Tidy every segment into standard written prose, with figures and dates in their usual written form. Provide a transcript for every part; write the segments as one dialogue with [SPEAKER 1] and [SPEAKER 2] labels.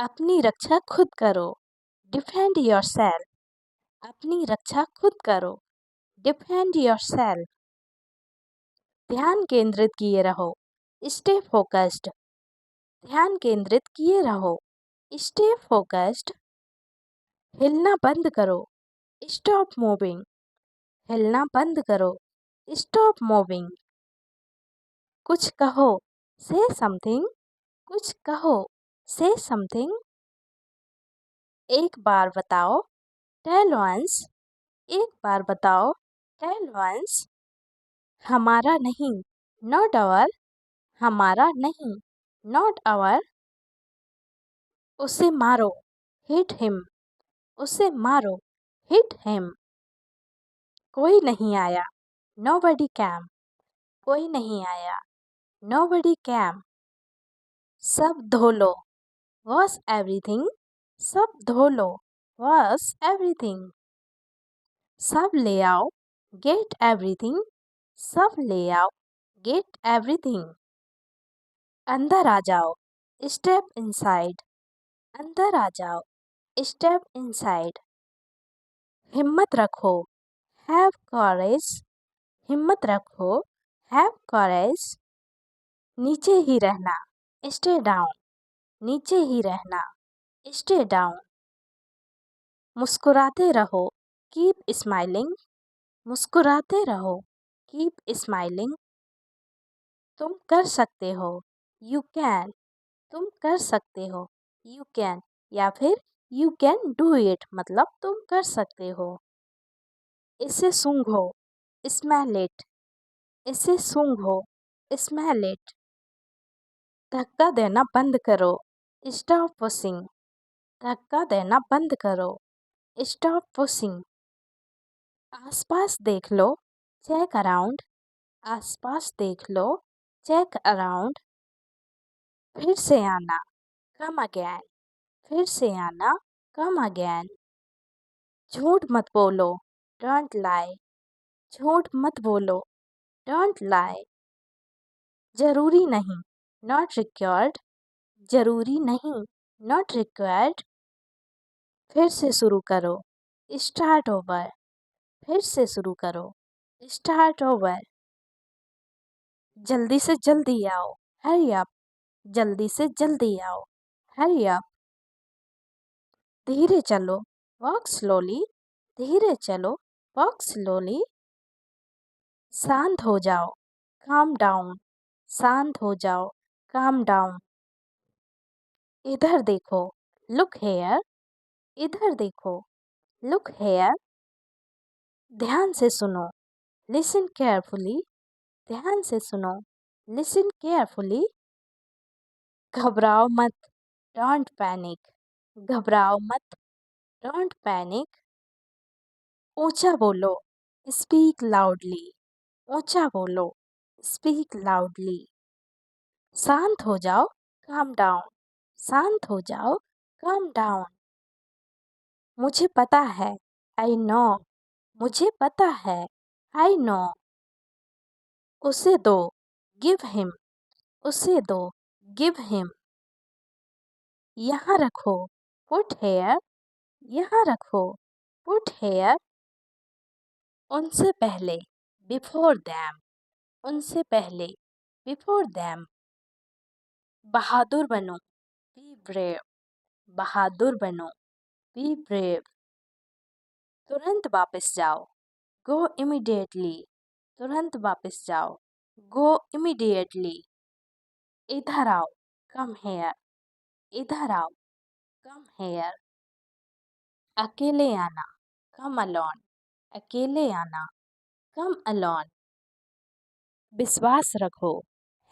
[SPEAKER 1] अपनी रक्षा खुद करो। Defend yourself. अपनी रक्षा खुद करो। Defend yourself. ध्यान केंद्रित किए रहो। Stay focused. ध्यान केंद्रित किए रहो। Stay focused. हिलना बंद करो। Stop moving. हिलना बंद करो। Stop moving. कुछ कहो। से समथिंग। कुछ कहो। से समथिंग। एक बार बताओ। Tell once. एक बार बताओ। Tell once. हमारा नहीं। Not our. हमारा नहीं। Not our. उसे मारो। Hit him. उसे मारो। Hit him. कोई नहीं आया। Nobody came. कोई नहीं आया। Nobody came. सब धो लो। Wash everything. सब धो लो। Wash everything. सब ले आओ। Get everything. सब ले आओ। Get everything. अंदर आ जाओ। Step inside. अंदर आ जाओ। Step inside. हिम्मत रखो। हैव कॉरेज। हिम्मत रखो। हैव कॉरेज। नीचे ही रहना। Stay down. नीचे ही रहना। Stay down. मुस्कुराते रहो। Keep smiling. मुस्कुराते रहो। Keep smiling. तुम कर सकते हो। You can. तुम कर सकते हो। You can. या फिर यू कैन डू इट मतलब तुम कर सकते हो। इसे सूंघो। Smell it. इसे सूंघो। Smell it. धक्का देना बंद करो। Stop pushing. धक्का देना बंद करो। Stop pushing. आसपास देख लो। Check around. आसपास देख लो। Check around. फिर से आना। Come again. फिर से आना। Come again. झूठ मत बोलो। डोंट लाई। झूठ मत बोलो। डोंट लाई। जरूरी नहीं। Not required. जरूरी नहीं। Not required. फिर से शुरू करो। Start over. फिर से शुरू करो। Start over. जल्दी से जल्दी आओ। Hurry up. जल्दी से जल्दी आओ। Hurry up. धीरे चलो। Walk slowly. धीरे चलो। Walk slowly. शांत हो जाओ। Calm down. शांत हो जाओ। Calm down. इधर देखो। Look here. इधर देखो। Look here. ध्यान से सुनो। Listen carefully. ध्यान से सुनो। Listen carefully. घबराओ मत। Don't panic. घबराओ मत। Don't panic. ऊंचा बोलो। Speak loudly. ऊंचा बोलो। Speak loudly. शांत हो जाओ। Calm down. शांत हो जाओ। Calm down. मुझे पता है। I know. मुझे पता है। I know. उसे दो। Give him. उसे दो। Give him. यहाँ रखो। Put here. यहाँ रखो। Put here. उनसे पहले। Before them. उनसे पहले। Before them. बहादुर बनो। Be brave. बहादुर बनो। Be brave. तुरंत वापस जाओ। Go immediately. तुरंत वापस जाओ। Go immediately. इधर आओ। Come here. इधर आओ। Come here. अकेले आना। Come alone. अकेले आना। Come alone. विश्वास रखो।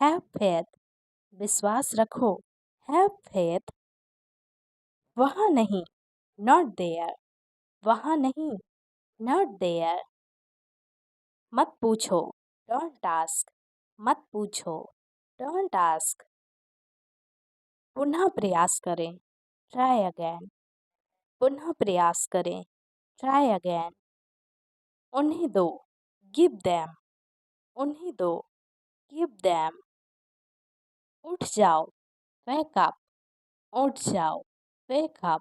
[SPEAKER 1] Have faith. विश्वास रखो। Have faith. वहाँ नहीं। Not there. वहाँ नहीं। Not there. मत पूछो। Don't ask. मत पूछो। Don't ask. पुनः प्रयास करें। Try again. पुनः प्रयास करें। Try again. उन्हें दो। Give them. उन्हें दो। Give them. उठ जाओ। Wake up. उठ जाओ। Wake up.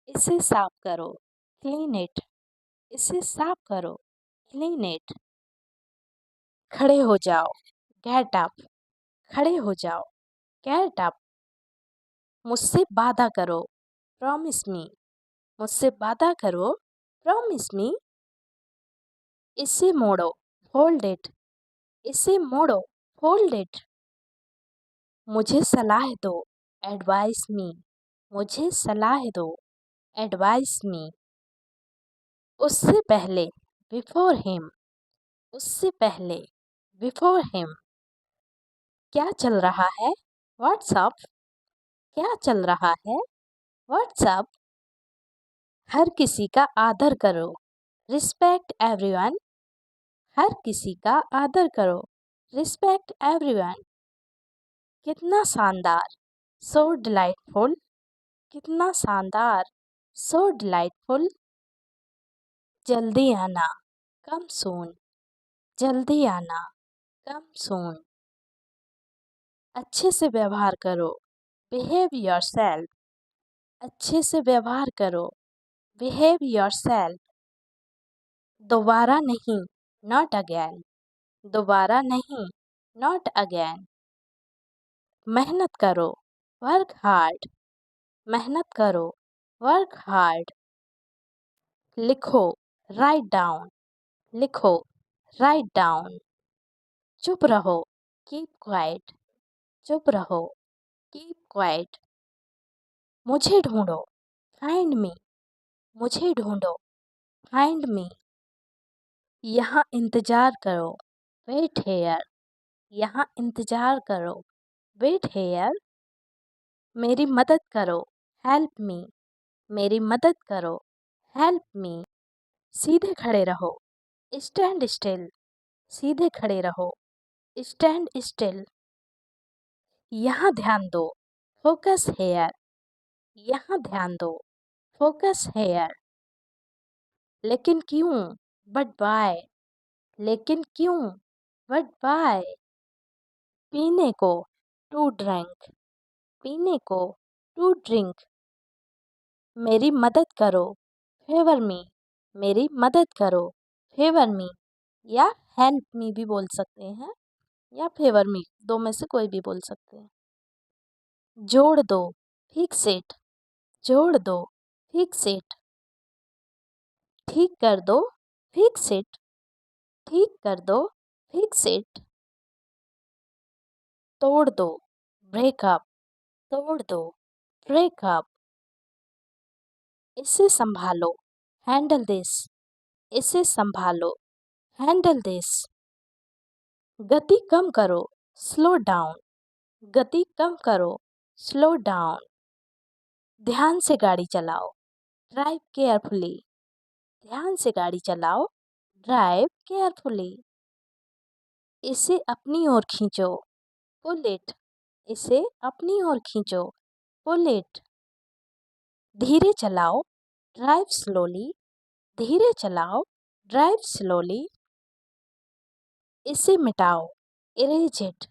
[SPEAKER 1] इसे साफ करो, क्लीन इट। इसे साफ करो, क्लीन इट। खड़े हो जाओ, गेट अप। खड़े हो जाओ, गेट अप। मुझसे वादा करो, प्रॉमिस मी। मुझसे वादा करो, प्रॉमिस मी। इसे मोड़ो, होल्ड इट। इसे मोड़ो, होल्ड इट। मुझे सलाह दो, एडवाइस मी। मुझे सलाह दो, एडवाइस मी। उससे पहले, बिफोर हिम। उससे पहले, बिफोर हिम। क्या चल रहा है, व्हाट्सअप। क्या चल रहा है, व्हाट्सअप। हर किसी का आदर करो, रिस्पेक्ट एवरीवन। हर किसी का आदर करो, रिस्पेक्ट एवरीवन। कितना शानदार, सो डिलाइटफुल। कितना शानदार, सो डिलाइटफुल। जल्दी आना, कम सून। जल्दी आना, कम सून। अच्छे से व्यवहार करो, बिहेव योरसेल्फ। अच्छे से व्यवहार करो, बिहेव योरसेल्फ। दोबारा नहीं, नॉट अगेन। दोबारा नहीं, नॉट अगेन। मेहनत करो, वर्क हार्ड। मेहनत करो, वर्क हार्ड। लिखो, राइट डाउन। लिखो, राइट डाउन। चुप रहो, कीप क्वाइट। चुप रहो, कीप क्वाइट। मुझे ढूंढो, फाइंड मी। मुझे ढूंढो, फाइंड मी। यहाँ इंतजार करो, वेट हेयर। यहाँ इंतजार करो, वेट हेयर। मेरी मदद करो, हेल्प मी। मेरी मदद करो, हेल्प मी। सीधे खड़े रहो, स्टैंड स्टिल। सीधे खड़े रहो, स्टैंड स्टिल। यहाँ ध्यान दो, फोकस हेयर। यहाँ ध्यान दो, फोकस हेयर। लेकिन क्यों, बट बाय। लेकिन क्यों, बट बाय। पीने को, टू ड्रिंक। पीने को, टू ड्रिंक। मेरी मदद करो, फेवर मी। मेरी मदद करो, फेवर मी। या हेल्प मी भी बोल सकते हैं, या फेवर मी, दो में से कोई भी बोल सकते हैं। जोड़ दो, फिक्स इट। जोड़ दो, फिक्स इट। ठीक कर दो, फिक्स इट। ठीक कर दो, फिक्स इट। तोड़ दो, ब्रेकअप। तोड़ दो, ब्रेकअप। इसे संभालो, हैंडल दिस। इसे संभालो, हैंडल दिस। गति कम करो, स्लो डाउन। गति कम करो, स्लो डाउन। ध्यान से गाड़ी चलाओ, ड्राइव केयरफुली। ध्यान से गाड़ी चलाओ, ड्राइव केयरफुली। इसे अपनी ओर खींचो, पुल इट। इसे अपनी ओर खींचो, पुल इट। धीरे चलाओ, ड्राइव स्लोली। धीरे चलाओ, ड्राइव स्लोली। इसे मिटाओ, इरेज इट।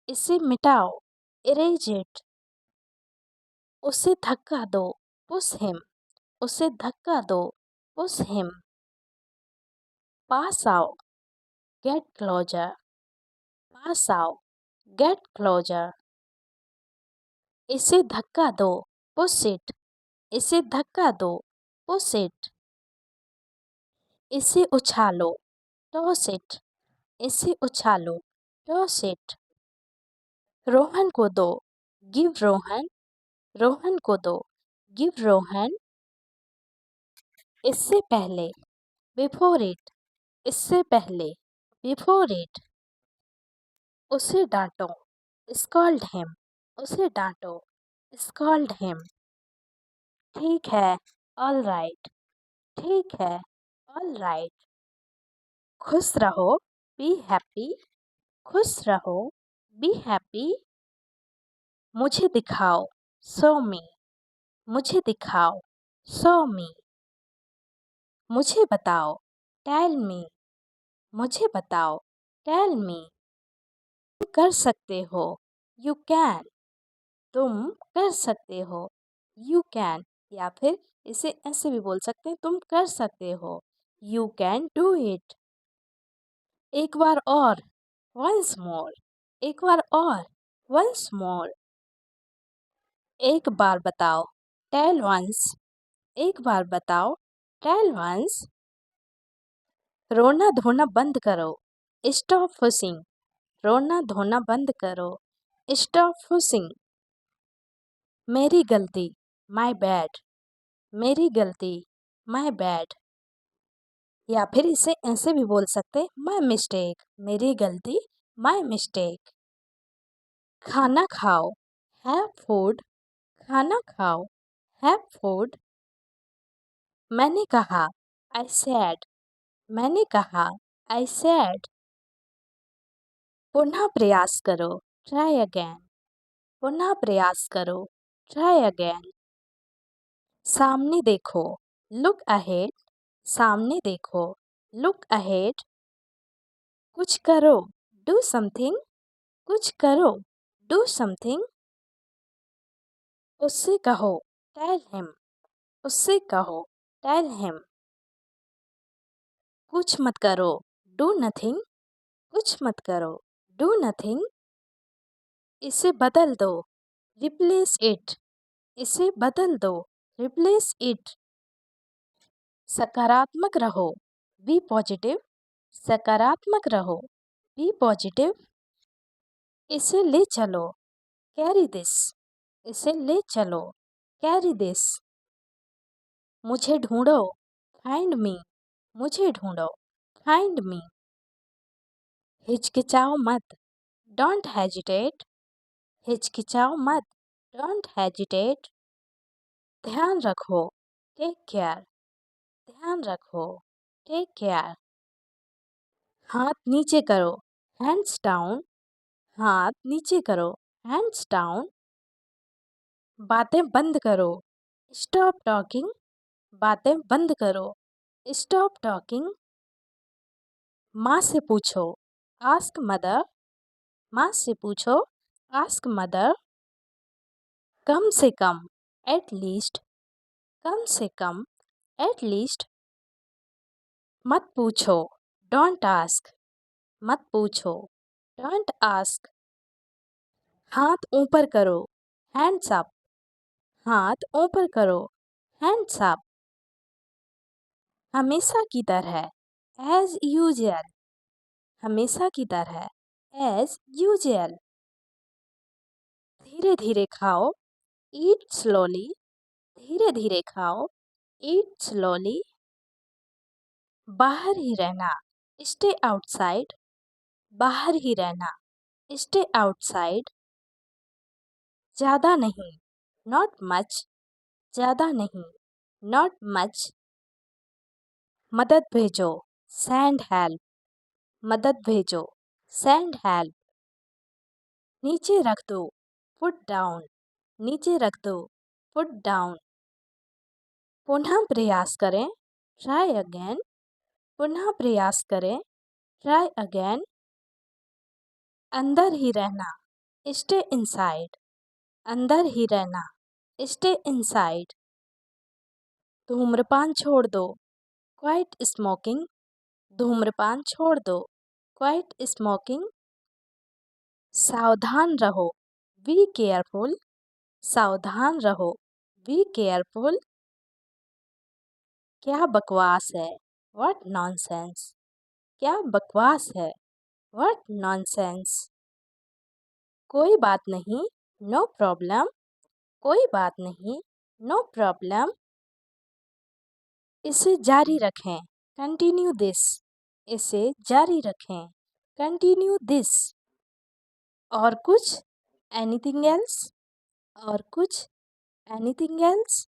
[SPEAKER 1] इसे मिटाओ, इरेज इट। उसे धक्का दो, पुश हिम। उसे धक्का दो, पुश हिम। पास आओ, गेट क्लोजर। पास आओ, गेट क्लोजर। इसे धक्का दो, पुश इट। इसे धक्का दो, पुश इट। इसे उछालो, टॉस इट। इसे उछालो, टॉस इट। रोहन को दो, गिव रोहन। रोहन को दो, गिव रोहन। इससे पहले, बिफोर इट। इससे पहले, बिफोर इट। उसे डांटो, स्कॉल्ड हिम। उसे डांटो, स्कॉल्ड हिम। ठीक है, ऑल राइट। ठीक है, ऑल राइट। खुश रहो, बी हैप्पी। खुश रहो, बी हैप्पी। मुझे दिखाओ, शो मी। मुझे दिखाओ, शो मी। मुझे बताओ, टेल मी। मुझे बताओ, टेल मी। तुम कर सकते हो, यू कैन। तुम कर सकते हो, यू कैन, या फिर इसे ऐसे भी बोल सकते हैं, तुम कर सकते हो, यू कैन डू इट। एक बार और, वंस मोर, एक बार और, वंस मोर। एक बार बताओ, टेल वंस, एक बार बताओ, टेल वंस। रोना धोना बंद करो, स्टॉप फुसिंग, रोना धोना बंद करो, स्टॉप फुसिंग। मेरी गलती, माय बैड, मेरी गलती, माय बैड, या फिर इसे ऐसे भी बोल सकते, माय मिस्टेक, मेरी गलती, माय मिस्टेक। खाना खाओ, हैव फूड, खाना खाओ, हैव फूड। मैंने कहा, आई सेड, मैंने कहा, आई सेड। पुनः प्रयास करो, ट्राई अगेन, पुनः प्रयास करो, ट्राई अगेन। सामने देखो, लुक अहेड, सामने देखो, लुक अहेड। कुछ करो, डू समथिंग, कुछ करो, डू समथिंग। उससे कहो, टेल हिम, उससे कहो, टेल हिम। कुछ मत करो, डू नथिंग, कुछ मत करो, डू नथिंग। इसे बदल दो, रिप्लेस इट, इसे बदल दो, रिप्लेस इट। सकारात्मक रहो, बी पॉजिटिव, सकारात्मक रहो, बी पॉजिटिव। इसे ले चलो, कैरी दिस, इसे ले चलो, कैरी दिस। मुझे ढूंढो, फाइंड मी, मुझे ढूंढो, फाइंड मी। हिचकिचाओ मत, डोंट हेजिटेट, हिचकिचाओ मत, डोंट हेजिटेट। ध्यान रखो, टेक केयर, ध्यान रखो, टेक केयर। हाथ नीचे करो, हैंड्स डाउन, हाथ नीचे करो, हैंड्स डाउन। बातें बंद करो, स्टॉप टॉकिंग, बातें बंद करो, स्टॉप टॉकिंग। माँ से पूछो, आस्क मदर, माँ से पूछो, आस्क मदर। कम से कम, एट लीस्ट, कम से कम, एट लीस्ट। मत पूछो, डोंट आस्क, मत पूछो, डोंट आस्क। हाथ ऊपर करो, हैंड्स अप, हाथ ऊपर करो, हैंड्स अप। हमेशा की तरह, एज यूजुअल, हमेशा की तरह, एज यूजुअल। धीरे धीरे खाओ, ईट स्लोली, धीरे धीरे खाओ, ईट स्लोली। बाहर ही रहना, स्टे आउटसाइड, बाहर ही रहना, स्टे आउटसाइड। ज़्यादा नहीं, नॉट मच, ज़्यादा नहीं, नॉट मच। मदद भेजो, सेंड हेल्प, मदद भेजो, सेंड हेल्प। नीचे रख दो, पुट डाउन, नीचे रख दो, पुट डाउन। पुनः प्रयास करें, ट्राई अगेन, पुनः प्रयास करें, ट्राई अगेन। अंदर ही रहना, स्टे इनसाइड, अंदर ही रहना, स्टे इनसाइड। धूम्रपान छोड़ दो, क्वाइट स्मोकिंग, धूम्रपान छोड़ दो, क्वाइट स्मोकिंग। सावधान रहो, बी केयरफुल, सावधान रहो, बी केयरफुल। क्या बकवास है, व्हाट नॉनसेंस, क्या बकवास है, व्हाट नॉनसेंस। कोई बात नहीं, नो प्रॉब्लम, कोई बात नहीं, नो प्रॉब्लम। इसे जारी रखें, कंटिन्यू दिस, इसे जारी रखें, कंटिन्यू दिस। और कुछ, एनीथिंग एल्स, और कुछ, एनीथिंग एल्स।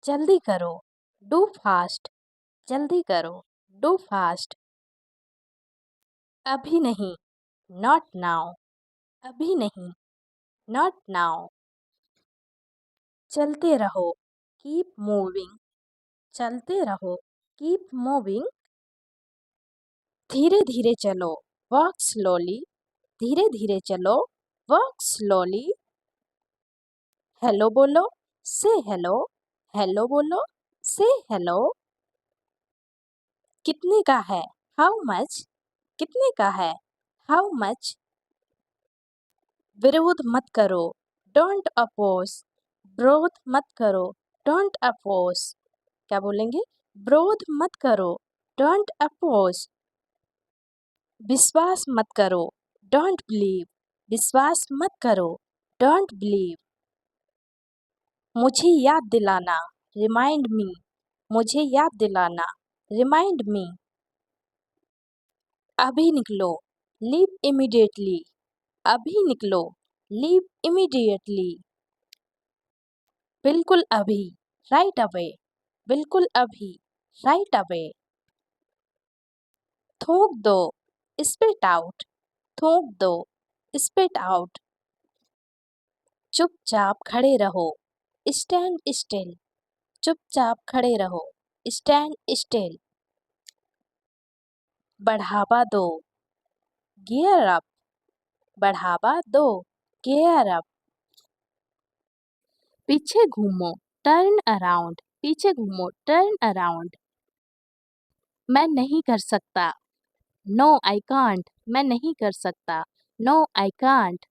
[SPEAKER 1] जल्दी करो, डू फास्ट, जल्दी करो, डू फास्ट। अभी नहीं, नॉट नाउ, अभी नहीं, नॉट नाउ। चलते रहो, कीप मूविंग, चलते रहो, कीप मूविंग। धीरे धीरे चलो, वॉक स्लोली, धीरे धीरे चलो, वॉक स्लोली। हेलो बोलो, से हेलो, हेलो बोलो, से हेलो। कितने का है? How much? कितने का है? How much? विरोध मत करो, डोंट अपोज। विरोध मत करो, डोंट अपोज। क्या बोलेंगे? विरोध मत करो, डोंट अपोज। विश्वास मत करो, डोंट बिलीव। विश्वास मत करो, डोंट बिलीव। मुझे याद दिलाना, रिमाइंड मी। मुझे याद दिलाना, रिमाइंड मी। अभी निकलो, लीव इमीडिएटली। अभी निकलो, लीव इमीडिएटली। बिल्कुल अभी, राइट अवे। बिल्कुल अभी, राइट अवे। थूक दो, स्पिट आउट। थूक दो, स्पिट आउट। चुपचाप खड़े रहो, स्टैंड स्टिल। चुपचाप खड़े रहो, स्टैंड स्टिल। बढ़ावा दो, गियर अप। बढ़ावा दो, गियर अप। पीछे घूमो, टर्न अराउंड। पीछे घूमो, टर्न अराउंड। मैं नहीं कर सकता, नो आई कांट। मैं नहीं कर सकता, नो आई कांट।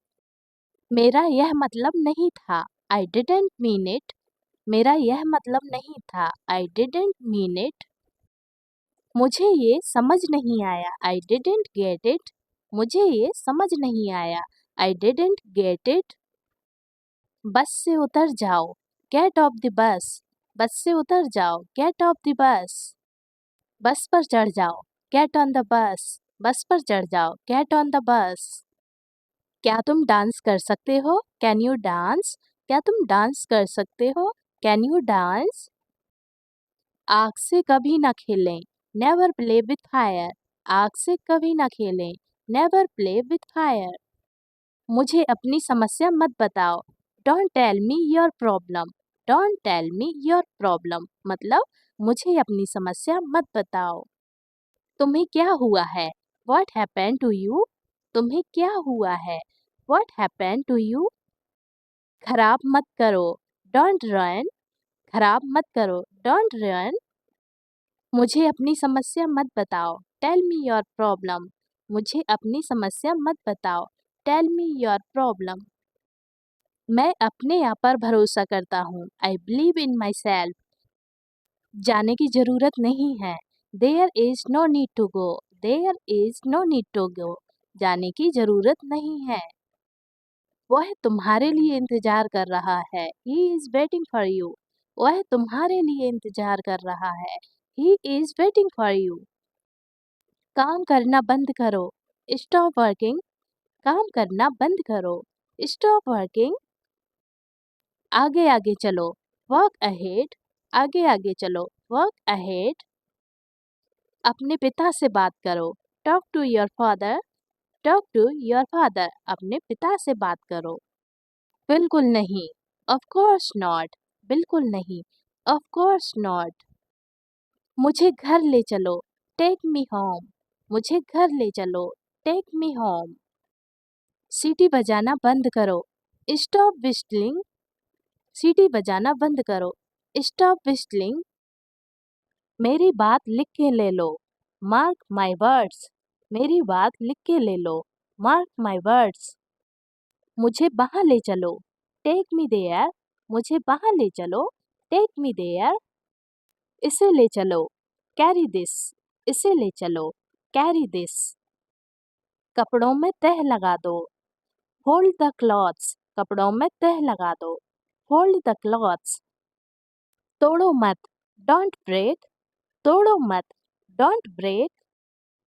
[SPEAKER 1] मेरा यह मतलब नहीं था, आई डिडंट मीन इट। मेरा यह मतलब नहीं था, आई डिडंट मीन इट। मुझे ये समझ नहीं आया, आई डिडंट गेट इट। मुझे ये समझ नहीं आया, आई डिडंट गेट इट। बस से उतर जाओ, गेट ऑफ द बस। बस से उतर जाओ, गेट ऑफ द बस। बस पर चढ़ जाओ, गेट ऑन द बस। बस पर चढ़ जाओ, गेट ऑन द बस। क्या तुम डांस कर सकते हो? Can you dance? क्या तुम डांस कर सकते हो? Can you dance? आग से कभी ना खेलें, नेवर प्ले विथ फायर। आग से कभी ना खेलें, नेवर प्ले विथ फायर। मुझे अपनी समस्या मत बताओ, don't tell me your problem. Don't tell me your problem मतलब मुझे अपनी समस्या मत बताओ। तुम्हें क्या हुआ है? What happened to you? तुम्हें क्या हुआ है? What happened to you? खराब मत करो, Don't run. खराब मत करो, Don't run. मुझे अपनी समस्या मत बताओ, Tell me your problem. मुझे अपनी समस्या मत बताओ, Tell me your problem. मैं अपने आप पर भरोसा करता हूँ, I believe in myself. जाने की जरूरत नहीं है, There is no need to go. There is no need to go. जाने की जरूरत नहीं है। वह तुम्हारे लिए इंतजार कर रहा है, He is waiting for you. वह तुम्हारे लिए इंतजार कर रहा है, He is waiting for you. काम करना बंद करो, Stop working. काम करना बंद करो, Stop working. आगे आगे चलो, Walk ahead. आगे आगे चलो, Walk ahead. अपने पिता से बात करो, Talk to your father. Talk to your father. अपने पिता से बात करो। बिल्कुल नहीं, Of course not. बिल्कुल नहीं, Of course not. मुझे घर ले चलो, Take me home. मुझे घर ले चलो, Take me home. सीटी बजाना बंद करो, Stop whistling. सीटी बजाना बंद करो, Stop whistling. मेरी बात लिख के ले लो, Mark my words. मेरी बात लिख के ले लो, Mark my words. मुझे वहाँ ले चलो, Take me there. मुझे वहाँ ले चलो, Take me there. इसे ले चलो, Carry this. इसे ले चलो, Carry this. कपड़ों में तह लगा दो, Hold the clothes. कपड़ों में तह लगा दो, Hold the clothes. तोड़ो मत, Don't break. तोड़ो मत, Don't break.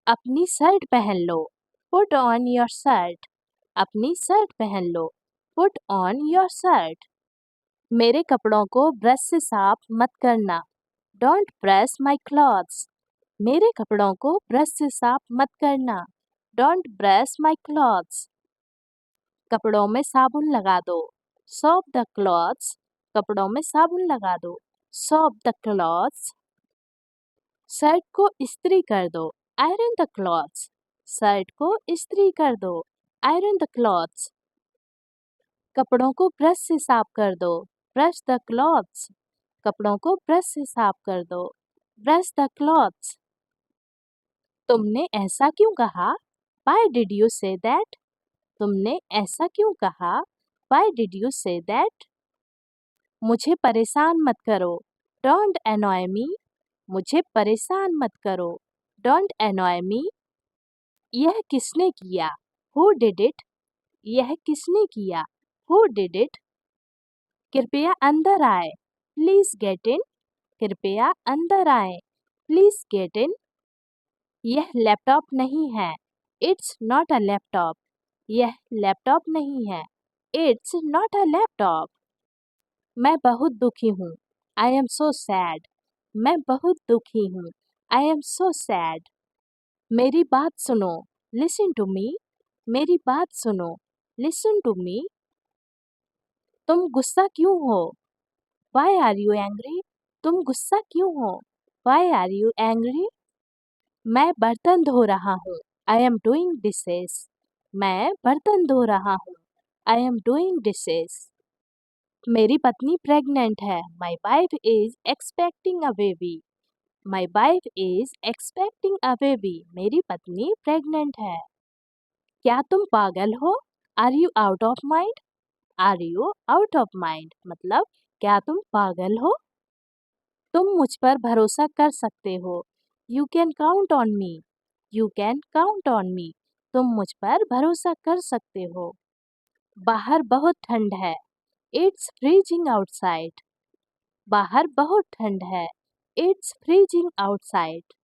[SPEAKER 1] अपनी शर्ट पहन लो, Put on your shirt. अपनी शर्ट पहन लो, Put on your shirt. मेरे कपड़ों को ब्रश से साफ मत करना, Don't brush my clothes. मेरे कपड़ों को ब्रश से साफ मत करना, Don't brush my clothes. कपड़ों में साबुन लगा दो, Soap the clothes. कपड़ों में साबुन लगा दो, Soap the clothes. शर्ट को इस्त्री कर दो, Iron the clothes. शर्ट को इस्त्री कर दो, Iron the clothes. कपड़ों को ब्रश से साफ कर दो। Brush the clothes. कपड़ों को ब्रश से साफ कर दो। Brush the clothes. तुमने ऐसा क्यों कहा? Why did you say that? तुमने ऐसा क्यों कहा? Why did you say that? मुझे परेशान मत करो। Don't annoy me. मुझे परेशान मत करो। Don't annoy me. यह किसने किया? Who did it? यह किसने किया? Who did it? कृपया अंदर आए। Please get in. कृपया अंदर आए। Please get in. यह लैपटॉप नहीं है। It's not a laptop. यह लैपटॉप नहीं है। It's not a laptop. मैं बहुत दुखी हूँ। I am so sad. मैं बहुत दुखी हूँ। I am so sad. मेरी बात सुनो। Listen to me. मेरी बात सुनो। Listen to me. तुम गुस्सा क्यों हो? Why are you angry? तुम गुस्सा क्यों हो? Why are you angry? मैं बर्तन धो रहा हूँ। I am doing dishes. मैं बर्तन धो रहा हूँ। I am doing dishes. मेरी पत्नी प्रेग्नेंट है। My wife is expecting a baby. My wife is expecting a baby. मेरी पत्नी प्रेग्नेंट है। क्या तुम पागल हो? Are you out of mind? Are you out of mind? मतलब क्या तुम पागल हो? तुम मुझ पर भरोसा कर सकते हो। You can count on me. You can count on me. तुम मुझ पर भरोसा कर सकते हो। बाहर बहुत ठंड है। It's freezing outside. बाहर बहुत ठंड है। It's freezing outside.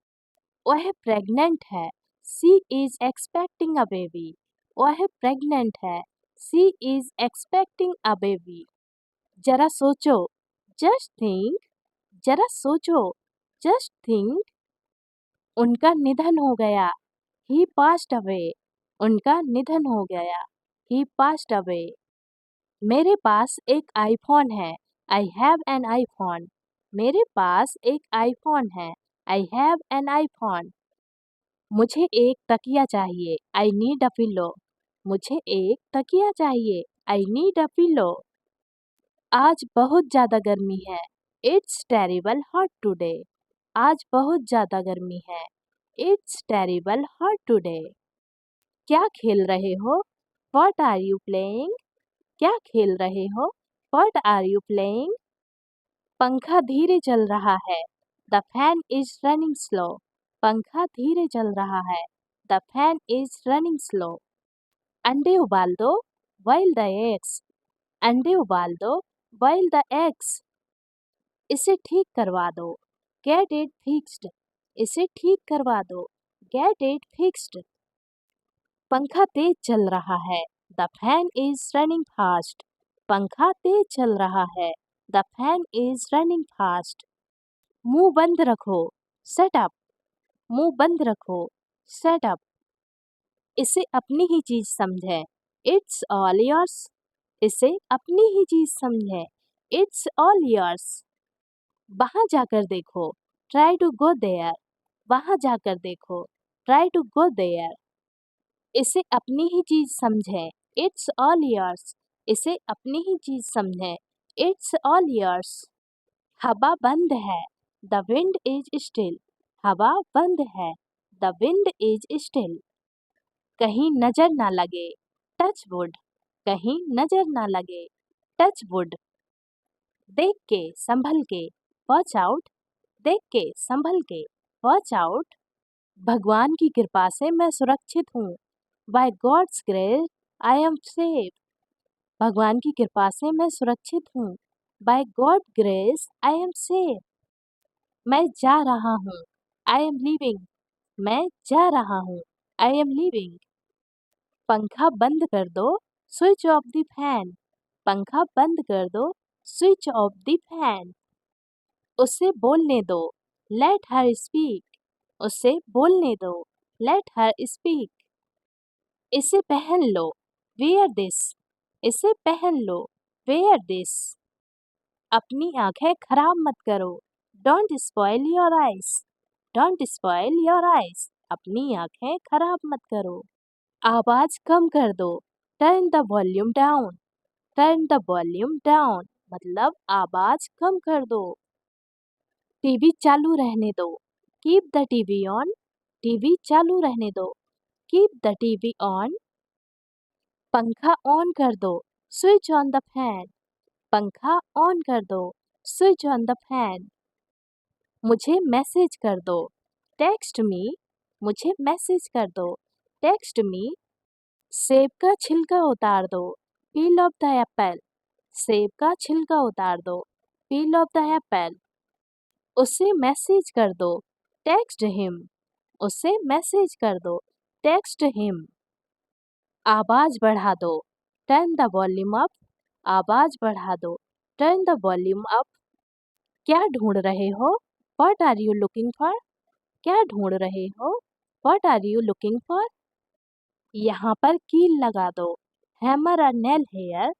[SPEAKER 1] वह प्रेग्नेंट है। She is expecting a baby. वह प्रेग्नेंट है। She is expecting a baby. जरा सोचो। Just think. जरा सोचो। Just think. उनका निधन हो गया। He passed away. उनका निधन हो गया। He passed away. मेरे पास एक आईफोन है। I have an iPhone. मेरे पास एक आईफोन है। I have an iPhone. मुझे एक तकिया चाहिए। I need a pillow. मुझे एक तकिया चाहिए। I need a pillow. आज बहुत ज़्यादा गर्मी है। It's terrible hot today. आज बहुत ज़्यादा गर्मी है। It's terrible hot today. क्या खेल रहे हो? What are you playing? क्या खेल रहे हो? What are you playing? पंखा धीरे चल रहा है। The fan is running slow. पंखा धीरे चल रहा है। The fan is running slow. अंडे उबाल दो। Boil the eggs. अंडे उबाल दो। Boil the eggs. इसे ठीक करवा दो। Get it fixed. इसे ठीक करवा दो। Get it fixed. पंखा तेज चल रहा है। The fan is running fast. पंखा तेज चल रहा है। The fan is running fast. मुंह बंद रखो। Shut up. मुंह बंद रखो। Shut up. इसे अपनी ही चीज समझे। It's all yours. इसे अपनी ही चीज समझे। It's all yours. वहां जाकर देखो। Try to go there. वहां जाकर देखो। Try to go there. इसे अपनी ही चीज समझे। It's all yours. इसे अपनी ही चीज समझे। It's all yours. हवा बंद है। The wind is still. हवा बंद है। The wind is still. कहीं नजर ना लगे। Touch wood. कहीं नजर ना लगे। Touch wood. देख के संभल के। Watch out. देख के संभल के। Watch out. भगवान की कृपा से मैं सुरक्षित हूँ। By God's grace, I am safe. भगवान की कृपा से मैं सुरक्षित हूँ। By God's grace, I am safe. मैं जा रहा हूँ। I am leaving. मैं जा रहा हूँ। I am leaving. पंखा बंद कर दो। Switch off the fan. पंखा बंद कर दो। Switch off the fan. उसे बोलने दो। Let her speak. उसे बोलने दो। Let her speak. इसे पहन लो। Wear this. इसे पहन लो। Wear this. अपनी आंखें खराब मत करो। Don't spoil your eyes. Don't spoil your eyes. अपनी आंखें खराब मत करो। आवाज कम कर दो। Turn the volume down. Turn the volume down मतलब आवाज कम कर दो। टीवी चालू रहने दो। Keep the TV on. TV चालू रहने दो। Keep the TV on. पंखा ऑन कर दो। Switch on the fan. पंखा ऑन कर दो। Switch on the fan. मुझे मैसेज कर दो। Text me. मुझे मैसेज कर दो। Text me. सेब का छिलका उतार दो। Peel off the Apple. सेब का छिलका उतार दो। Peel off the apple. उसे मैसेज कर दो। Text him. उसे मैसेज कर दो। Text him. आवाज बढ़ा दो। Turn the volume up. आवाज बढ़ा दो। Turn the volume up. क्या ढूंढ रहे हो? What are you looking for? क्या ढूंढ रहे हो? What are you looking for? यहाँ पर कील लगा दो। Hammer a nail here.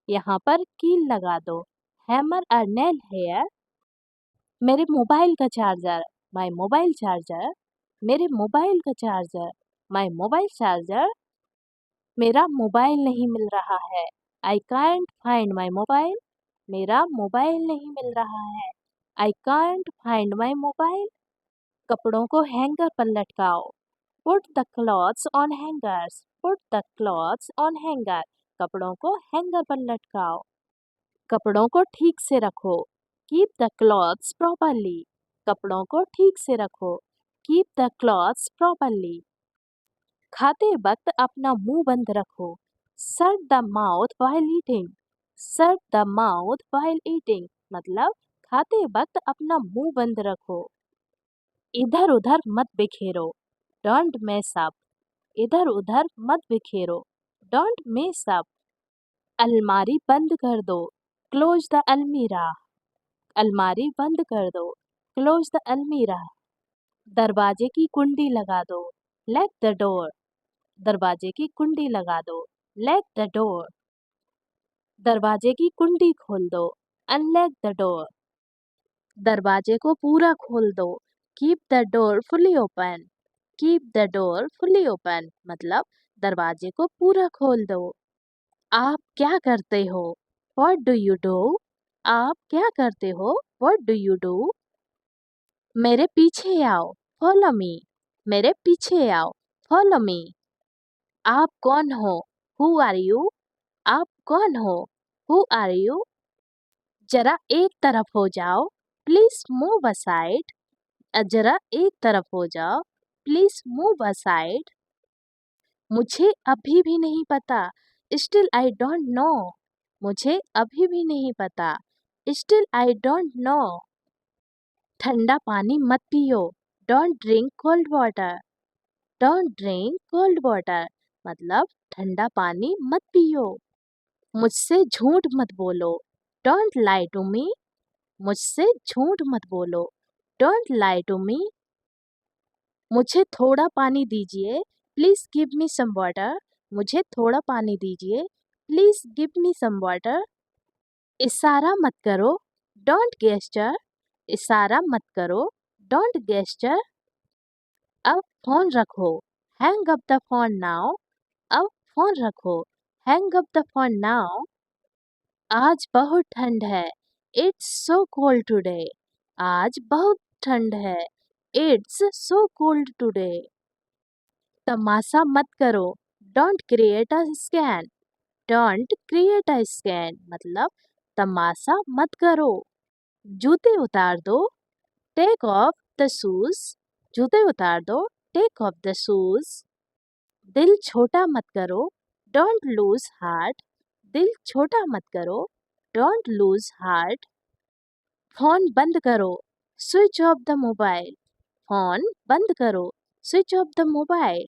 [SPEAKER 1] यहाँ पर कील लगा दो। Hammer a nail here. मेरे मोबाइल का चार्जर। My mobile charger. मेरे मोबाइल का चार्जर। My mobile charger. मेरा मोबाइल नहीं मिल रहा है। I can't find my mobile. मेरा मोबाइल नहीं मिल रहा है। I can't find my mobile. कपड़ों को हैंगर पर लटकाओ। Put the clothes on hangers. Put the clothes on hanger. कपड़ों को हैंगर पर लटकाओ। कपड़ों को ठीक से रखो। Keep the clothes properly. कपड़ों को ठीक से रखो। Keep the clothes properly. खाते वक्त अपना मुंह बंद रखो। Shut the mouth while eating. Shut the mouth while eating मतलब खाते वक्त अपना मुंह बंद रखो। इधर उधर मत बिखेरो। Don't mess up. इधर उधर मत बिखेरो। Don't mess up. अलमारी बंद कर दो। क्लोज द अलमीरा। अलमारी बंद कर दो। क्लोज द अलमीरा। दरवाजे की कुंडी लगा दो। Lock the door. दरवाजे की कुंडी लगा दो। Lock the door. दरवाजे की कुंडी खोल दो। Unlock the door. दरवाजे को पूरा खोल दो। Keep the door fully open. Keep the door fully open मतलब दरवाजे को पूरा खोल दो। आप क्या करते हो? What do you do? आप क्या करते हो? What do you do? मेरे पीछे आओ। Follow me. मेरे पीछे आओ। Follow me. आप कौन हो? Who are you? आप कौन हो? Who are you? जरा एक तरफ हो जाओ। Please move aside. जरा एक तरफ हो जाओ। Please move aside. मुझे अभी भी नहीं पता। Still I don't know. मुझे अभी भी नहीं पता। Still I don't know. ठंडा पानी मत पियो। Don't drink cold water. Don't drink cold water मतलब ठंडा पानी मत पियो। मुझसे झूठ मत बोलो। Don't lie to me. मुझसे झूठ मत बोलो। Don't lie to me. मुझे थोड़ा पानी दीजिए। Please give me some water. मुझे थोड़ा पानी दीजिए। Please give me some water. इशारा मत करो। Don't gesture. इशारा मत करो। Don't gesture. अब फोन रखो। Hang up the phone now. अब फोन रखो। Hang up the phone now. आज बहुत ठंड है। It's so cold today. आज बहुत ठंड है। It's so cold today. तमाशा मत करो। Don't create a scan. Don't create a scan मतलब तमाशा मत करो। जूते उतार दो। Take off the shoes. जूते उतार दो। Take off the shoes. दिल छोटा मत करो। Don't lose heart. दिल छोटा मत करो। Don't lose heart. फोन बंद करो। Switch off the mobile. Phone बंद करो। Switch off the mobile.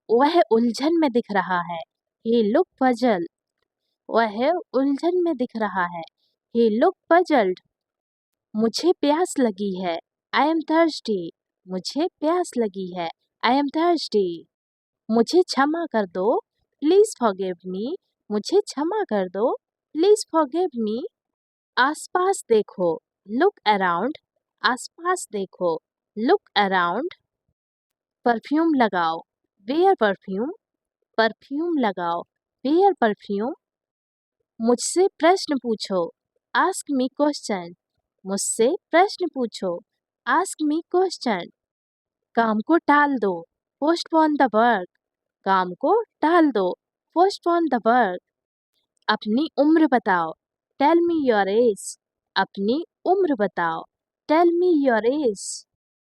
[SPEAKER 1] वह उलझन में दिख रहा है। ही लुक पजल। वह उलझन में दिख रहा है। ही लुक पजल्ड। मुझे प्यास लगी है। I am thirsty. मुझे प्यास लगी है। I am thirsty. मुझे क्षमा कर दो। Please forgive me. मुझे क्षमा कर दो। Please forgive me. आसपास देखो। Look around. आसपास देखो। Look around. परफ्यूम लगाओ। Wear perfume. परफ्यूम लगाओ। Wear perfume. मुझसे प्रश्न पूछो, आस्क मी क्वेश्चन। मुझसे प्रश्न पूछो, आस्क मी क्वेश्चन। काम को टाल दो, पोस्टपोन द वर्क। काम को टाल दो, पोस्टपोन द वर्क। अपनी उम्र बताओ, टेल मी योर एज। अपनी उम्र बताओ, टेल मी योर एज।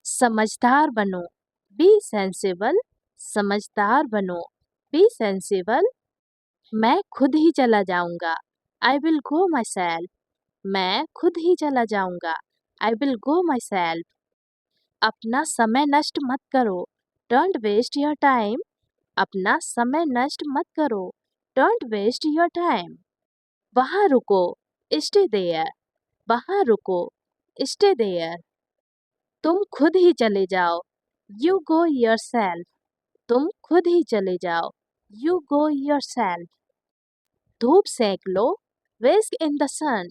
[SPEAKER 1] समझदार बनो, बी सेंसिबल। समझदार बनो, बी सेंसिबल। मैं खुद ही चला जाऊंगा, I will go my self. मैं खुद ही चला जाऊंगा, I will go my self. अपना समय नष्ट मत करो, डोंट वेस्ट योर टाइम। अपना समय नष्ट मत करो, डोंट वेस्ट योर टाइम। वहाँ रुको, स्टे देयर। वहाँ रुको, स्टे देयर। तुम खुद ही चले जाओ, यू गो योर सेल्फ। तुम खुद ही चले जाओ, यू गो योर सेल्फ। धूप सेक लो, बेस्क इन द सन।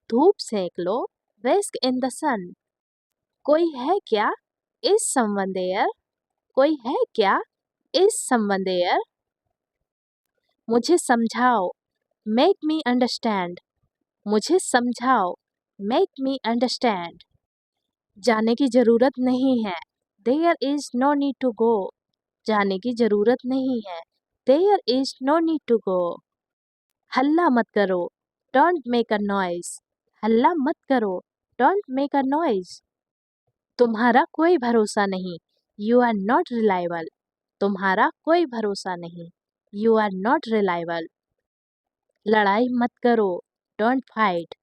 [SPEAKER 1] धूप सेक लो, बेस्क इन द सन। कोई है क्या, इज समवन देयर। कोई है क्या, इज समवन देयर। मुझे समझाओ, मेक मी अंडरस्टैंड। मुझे समझाओ, मेक मी अंडरस्टैंड। जाने की जरूरत नहीं है, there is no need to go. जाने की जरूरत नहीं है, there is no need to go. हल्ला मत करो, डोंट मेक अ नॉइज। हल्ला मत करो, डोंट मेक अ नॉइज। तुम्हारा कोई भरोसा नहीं, यू आर नॉट रिलायबल। तुम्हारा कोई भरोसा नहीं, यू आर नॉट रिलायबल। लड़ाई मत करो, डोंट फाइट।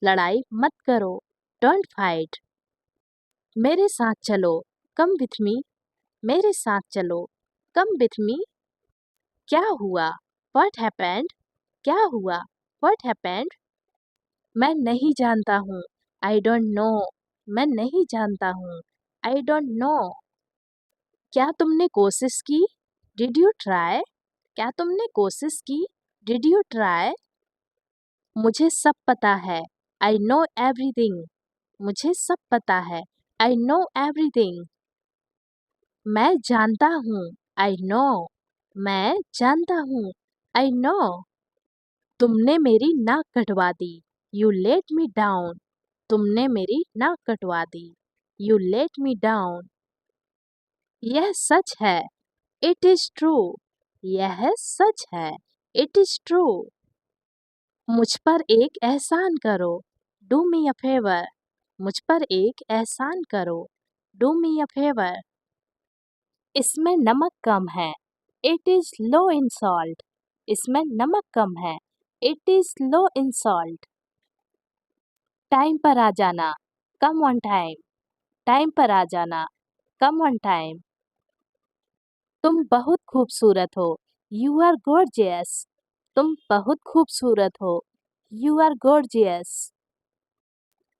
[SPEAKER 1] लड़ाई मत करो, डोंट फाइट। मेरे साथ चलो, कम विथ मी। मेरे साथ चलो, कम विथ मी। क्या हुआ, व्हाट हैपेंड। क्या हुआ, व्हाट हैपेंड। मैं नहीं जानता हूँ, आई डोंट नो। मैं नहीं जानता हूँ, आई डोंट नो। क्या तुमने कोशिश की, डिड यू ट्राई। क्या तुमने कोशिश की, डिड यू ट्राई। मुझे सब पता है, आई नो एवरीथिंग। मुझे सब पता है, आई नो एवरीथिंग। मैं जानता हूँ, आई नो। मैं जानता हूँ, आई नो। तुमने मेरी नाक कटवा दी, यू लेट मी डाउन। तुमने मेरी नाक कटवा दी, यू लेट मी डाउन। यह सच है, इट इज ट्रू। यह सच है, इट इज ट्रू। मुझ पर एक एहसान करो, डू मी अ फेवर। मुझ पर एक एहसान करो, डू मी अ फेवर। इसमें नमक कम है, it is low in salt. इसमें नमक कम है, it is low in salt. Time पर आ जाना, कम ऑन टाइम। टाइम पर आ जाना, कम ऑन टाइम। तुम बहुत खूबसूरत हो, यू आर गॉर्जियस। तुम बहुत खूबसूरत हो, यू आर गॉर्जियस।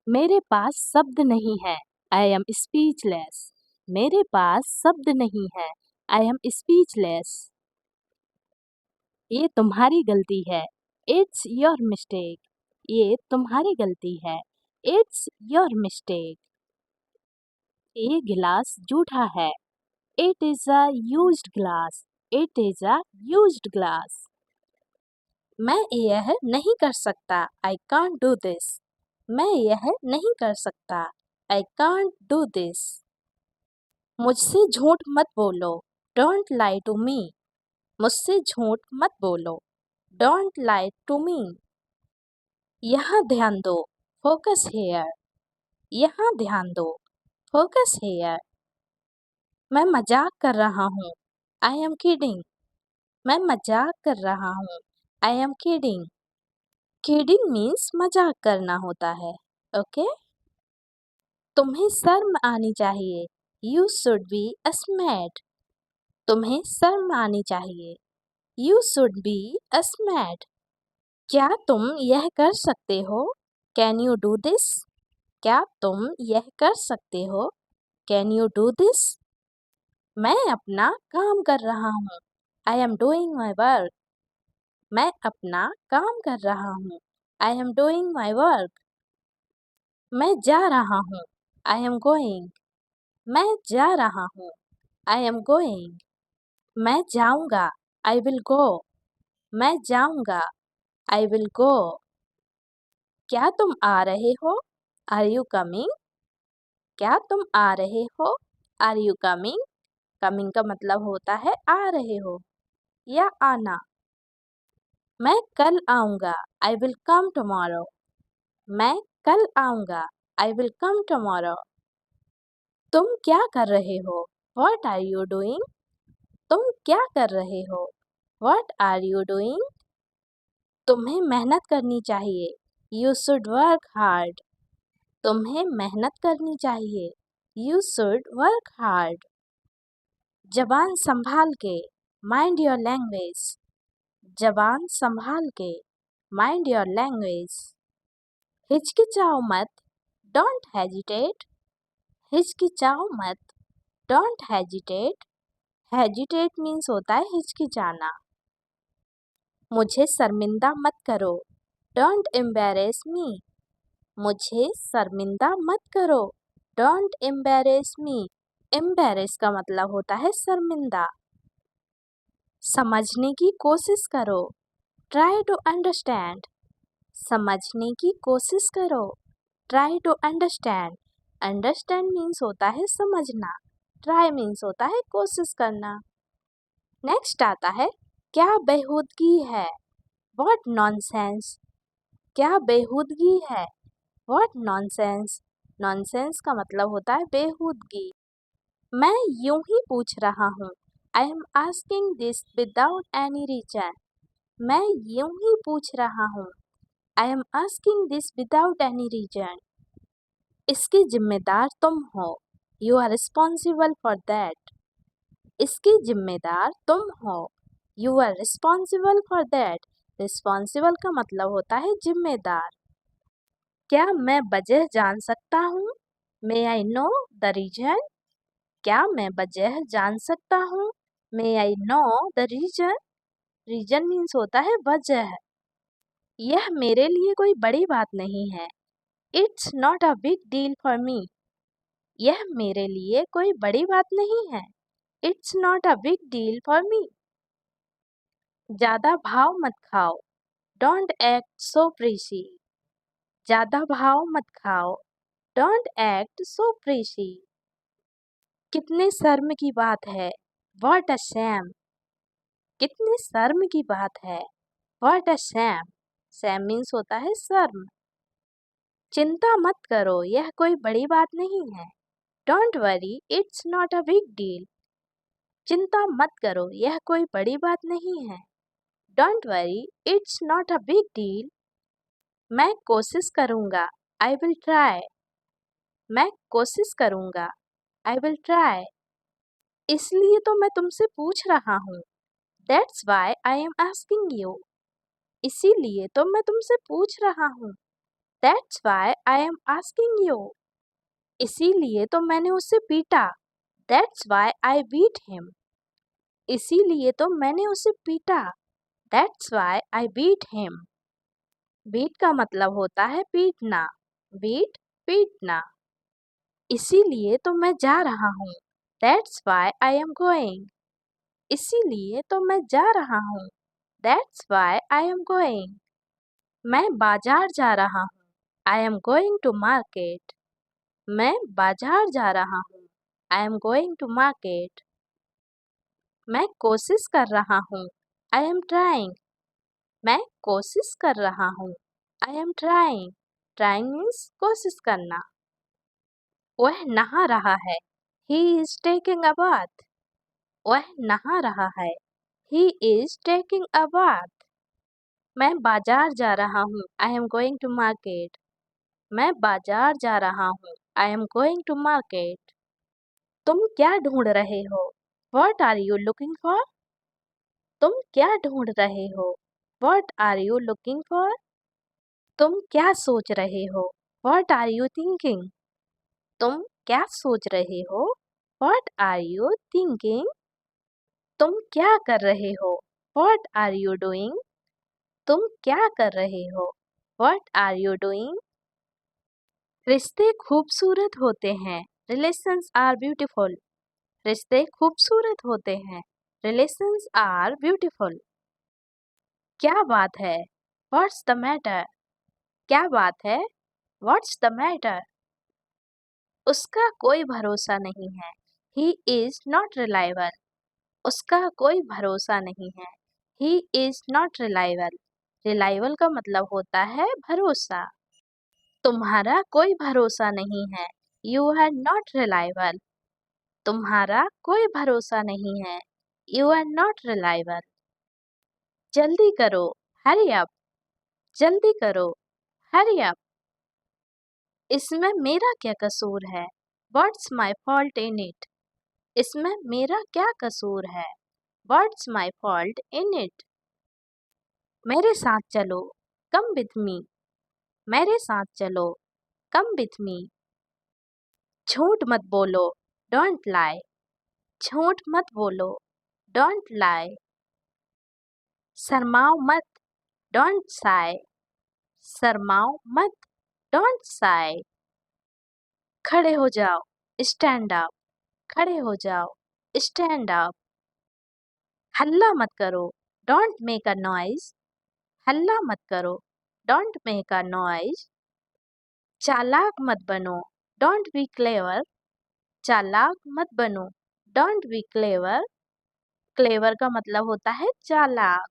[SPEAKER 1] मेरे पास शब्द नहीं है, आई एम स्पीचलेस। मेरे पास शब्द नहीं है, आई एम स्पीचलेस। ये तुम्हारी गलती है, इट्स योर मिस्टेक। ये तुम्हारी गलती है, इट्स योर मिस्टेक। ये गिलास जूठा है, it is a used glass. It is a used glass. मैं यह नहीं कर सकता, आई कांट डू दिस। मैं यह नहीं कर सकता, आई कांट डू दिस। मुझसे झूठ मत बोलो, डोंट लाई टू मी। मुझसे झूठ मत बोलो, डोंट लाई टू मी। यहाँ ध्यान दो, फोकस हेयर। यहाँ ध्यान दो, फोकस हेयर। मैं मजाक कर रहा हूँ, आई एम किडिंग। मैं मजाक कर रहा हूँ, I am kidding. Kidding means मजाक करना होता है, ओके। तुम्हें शर्म आनी चाहिए, यू शुड बी अस्मैड। तुम्हें शर्म आनी चाहिए, यू शुड बी अस्मैड। क्या तुम यह कर सकते हो, कैन यू डू दिस। क्या तुम यह कर सकते हो, कैन यू डू दिस। मैं अपना काम कर रहा हूँ, I am doing my work. मैं अपना काम कर रहा हूँ, I am doing my work. मैं जा रहा हूँ, आई एम गोइंग। मैं जा रहा हूँ, आई एम गोइंग। मैं जाऊँगा, आई विल गो। मैं जाऊँगा, I will go. क्या तुम आ रहे हो? Are you coming? क्या तुम आ रहे हो? Are you coming? Coming का मतलब होता है आ रहे हो या आना। मैं कल आऊँगा। I will come tomorrow. मैं कल आऊँगा। I will come tomorrow. तुम क्या कर रहे हो? What are you doing? तुम क्या कर रहे हो? What are you doing? तुम्हें मेहनत करनी चाहिए। You should work hard. तुम्हें मेहनत करनी चाहिए। You should work hard. जबान संभाल के। Mind your language. जबान संभाल के। Mind your language. हिचकिचाओ मत। Don't hesitate. हिचकिचाओ मत। Don't hesitate. Hesitate means होता है हिचकिचाना। मुझे शर्मिंदा मत करो। Don't embarrass me. मुझे शर्मिंदा मत करो। Don't embarrass me. Embarrass का मतलब होता है शर्मिंदा। समझने की कोशिश करो। Try to understand. समझने की कोशिश करो। Try to understand. Understand means होता है समझना। Try means होता है कोशिश करना। नेक्स्ट आता है क्या बेहूदगी है। What nonsense. क्या बेहूदगी है। What nonsense. Nonsense का मतलब होता है बेहूदगी। मैं यूं ही पूछ रहा हूँ। I am asking this without any reason. मैं यूं ही पूछ रहा हूँ। I am asking this without any reason. इसकी जिम्मेदार तुम हो। You are responsible for that. इसकी जिम्मेदार तुम हो। You are responsible for that. Responsible का मतलब होता है जिम्मेदार। क्या मैं वजह जान सकता हूँ? May I know the reason? क्या मैं वजह जान सकता हूँ? May I know the reason? Reason means होता है वजह। यह मेरे लिए कोई बड़ी बात नहीं है। It's not a big deal for me. यह मेरे लिए कोई बड़ी बात नहीं है। It's not a big deal for me. ज़्यादा भाव मत खाओ। Don't act so preachy. ज़्यादा भाव मत खाओ। Don't act so preachy. कितने शर्म की बात है। What a shame. कितने शर्म की बात है। What a shame. Shame means होता है शर्म। चिंता मत करो, यह कोई बड़ी बात नहीं है। Don't worry, it's not a big deal. चिंता मत करो, यह कोई बड़ी बात नहीं है। Don't worry, it's not a big deal. मैं कोशिश करूँगा। I will try. मैं कोशिश करूँगा। I will try. इसलिए तो मैं तुमसे पूछ रहा हूँ। That's why I am asking you. इसीलिए तो मैं तुमसे पूछ रहा हूँ। That's why I am asking you. इसीलिए तो मैंने उसे पीटा। That's why I beat him. इसीलिए तो मैंने उसे पीटा। That's why I beat him. Beat का मतलब होता है पीटना। Beat पीटना। इसीलिए तो मैं जा रहा हूँ। That's why I am going. इसीलिए तो मैं जा रहा हूँ। That's why I am going. मैं बाजार जा रहा हूँ। I am going to market. मैं बाजार जा रहा हूँ। I am going to market. मैं कोशिश कर रहा हूँ। I am trying. मैं कोशिश कर रहा हूँ। I am trying. Trying means कोशिश करना। वह नहा रहा है। He is taking a bath. वह नहा रहा है। He is taking a bath. मैं बाजार जा रहा हूँ। I am going to market. मैं बाजार जा रहा हूँ। I am going to market. तुम क्या ढूंढ रहे हो? What are you looking for? तुम क्या ढूंढ रहे हो? What are you looking for? तुम क्या सोच रहे हो? What are you thinking? तुम क्या सोच रहे हो? What are you thinking? तुम क्या कर रहे हो? What are you doing? तुम क्या कर रहे हो? What are you doing? रिश्ते खूबसूरत होते हैं। Relations are beautiful. रिश्ते खूबसूरत होते हैं। Relations are beautiful. क्या बात है? What's the matter? क्या बात है? What's the matter? उसका कोई भरोसा नहीं है। He is not reliable. उसका कोई भरोसा नहीं है। He is not reliable. Reliable का मतलब होता है भरोसा। तुम्हारा कोई भरोसा नहीं है। You are not reliable. तुम्हारा कोई भरोसा नहीं है। You are not reliable. जल्दी करो। Hurry up. जल्दी करो। Hurry up. इसमें मेरा क्या कसूर है? What's my fault in it? इसमें मेरा क्या कसूर है? What's my fault in it? मेरे साथ चलो। Come with me. मेरे साथ चलो। Come with me. झूठ मत बोलो। Don't lie. झूठ मत बोलो। Don't lie. शर्माओ मत। Don't sigh. शर्माओ मत। Don't sigh. खड़े हो जाओ। Stand up. खड़े हो जाओ। Stand up. हल्ला मत करो। Don't make a noise. हल्ला मत करो। Don't make a noise. चालाक मत बनो। Don't be clever. चालाक मत बनो। Don't be clever. Clever का मतलब होता है चालाक।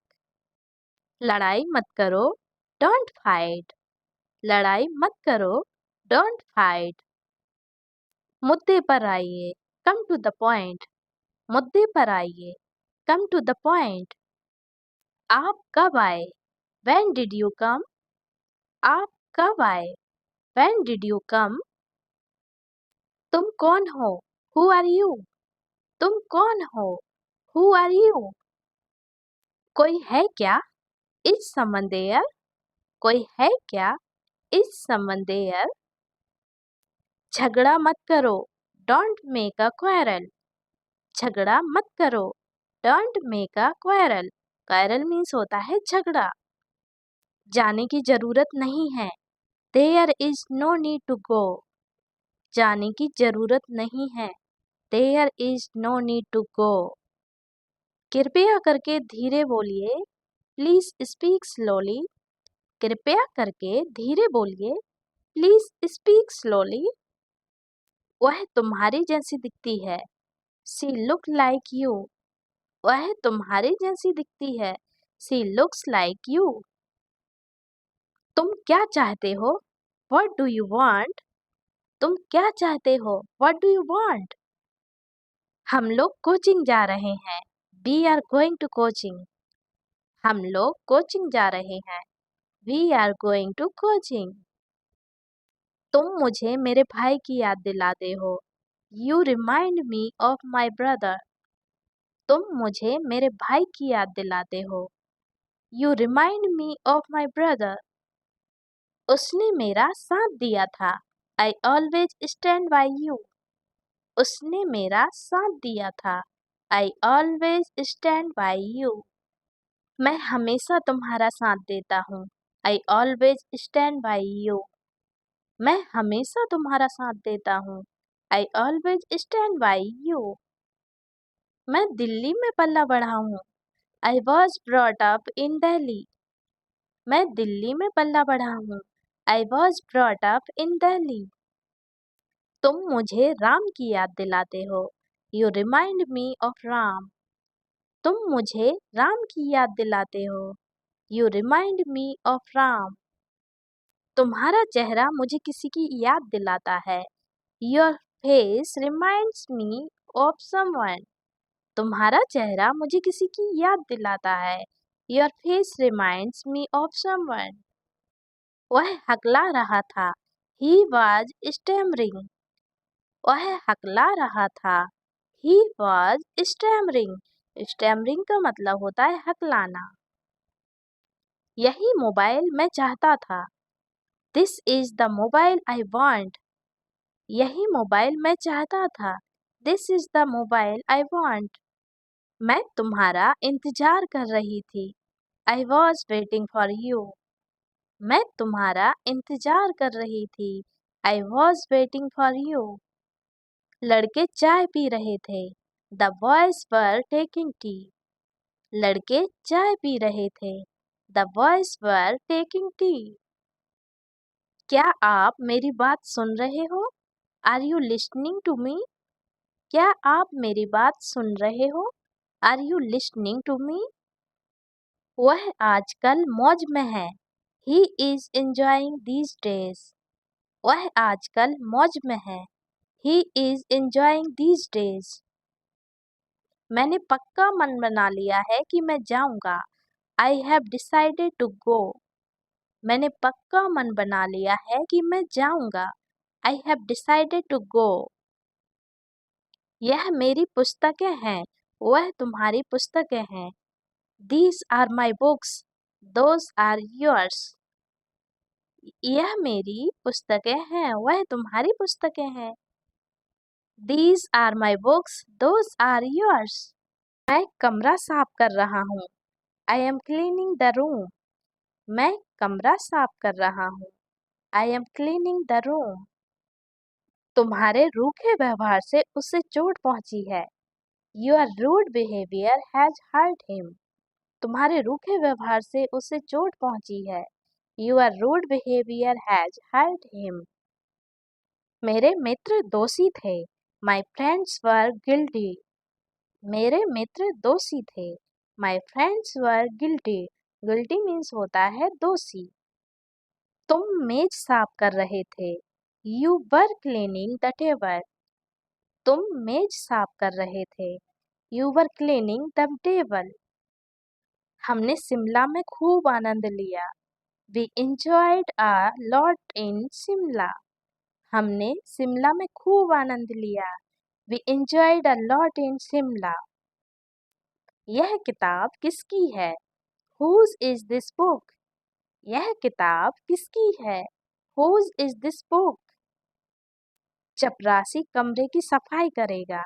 [SPEAKER 1] लड़ाई मत करो। Don't fight. लड़ाई मत करो। Don't fight. मुद्दे पर आइए। Come to the point. मुद्दे पर आइए। Come to the point. आप कब आए? When did you come? आप कब आए? When did you come? तुम कौन हो? Who are you? तुम कौन हो? Who are you? कोई है क्या? Is someone there? कोई है क्या? Is someone there? झगड़ा मत करो। Don't make a quarrel. झगड़ा मत करो। Don't make a quarrel. Quarrel means होता है झगड़ा। जाने की जरूरत नहीं है। There is no need to go. जाने की जरूरत नहीं है। There is no need to go. कृपया करके धीरे बोलिए। Please speak slowly. कृपया करके धीरे बोलिए। Please speak slowly. वह तुम्हारी जैसी दिखती है। She look like you. वह तुम्हारी जैसी दिखती है। She looks like you. तुम क्या चाहते हो? What do you want? तुम क्या चाहते हो? What do you want? हम लोग कोचिंग जा रहे हैं। We are going to coaching. हम लोग कोचिंग जा रहे हैं। We are going to coaching. तुम मुझे मेरे भाई की याद दिलाते हो। You remind me of my brother. तुम मुझे मेरे भाई की याद दिलाते हो। You remind me of my brother. उसने मेरा साथ दिया था। I always stand by you. उसने मेरा साथ दिया था। I always stand by you. मैं हमेशा तुम्हारा साथ देता हूँ। I always stand by you. मैं हमेशा तुम्हारा साथ देता हूँ। I always stand by you. मैं दिल्ली में पला बढ़ा हूँ। I was brought up in Delhi. मैं दिल्ली में पला बढ़ा हूँ। I was brought up in Delhi. तुम मुझे राम की याद दिलाते हो। You remind me of Ram. तुम मुझे राम की याद दिलाते हो। You remind me of Ram. तुम्हारा चेहरा मुझे किसी की याद दिलाता है। Your face reminds me of someone. तुम्हारा चेहरा मुझे किसी की याद दिलाता है। Your face reminds me of someone. वह हकला रहा था। He was stammering. वह हकला रहा था। He was stammering. Stammering का मतलब होता है हकलाना। यही मोबाइल मैं चाहता था। This is the mobile I want. यही मोबाइल मैं चाहता था। This is the mobile I want. मैं तुम्हारा इंतजार कर रही थी। I was waiting for you. मैं तुम्हारा इंतजार कर रही थी। I was waiting for you. लड़के चाय पी रहे थे। The boys were taking tea. लड़के चाय पी रहे थे। The boys were taking tea. क्या आप मेरी बात सुन रहे हो? Are you listening to me? क्या आप मेरी बात सुन रहे हो? Are you listening to me? वह आजकल मौज में है. He is enjoying these days. वह आजकल मौज में है. He is enjoying these days. मैंने पक्का मन बना लिया है कि मैं जाऊंगा. I have decided to go. मैंने पक्का मन बना लिया है कि मैं जाऊंगा. I have decided to go. यह मेरी पुस्तकें हैं. वह तुम्हारी पुस्तकें हैं. These are my books. Those are yours. यह मेरी पुस्तकें हैं. वह तुम्हारी पुस्तकें हैं. These are my books. Those are yours. मैं कमरा साफ कर रहा हूँ. I am cleaning the room. मैं कमरा साफ कर रहा हूँ. I am cleaning the room. तुम्हारे रूखे व्यवहार से उसे चोट पहुंची है. Your rude behavior has hurt him. तुम्हारे रूखे व्यवहार से उसे चोट पहुंची है. Your rude behavior has hurt him. मेरे मित्र दोषी थे. My friends were guilty. मेरे मित्र दोषी थे. My friends were guilty. Guilty means होता है दोषी. तुम मेज साफ कर रहे थे. You were cleaning the table. तुम मेज साफ कर रहे थे. You were cleaning the table. हमने शिमला में खूब आनंद लिया. We enjoyed a lot in Shimla. हमने शिमला में खूब आनंद लिया. We enjoyed a lot in Shimla. यह किताब किसकी है? Whose is this book? यह किताब किसकी है? Whose is this book? चपरासी कमरे की सफाई करेगा.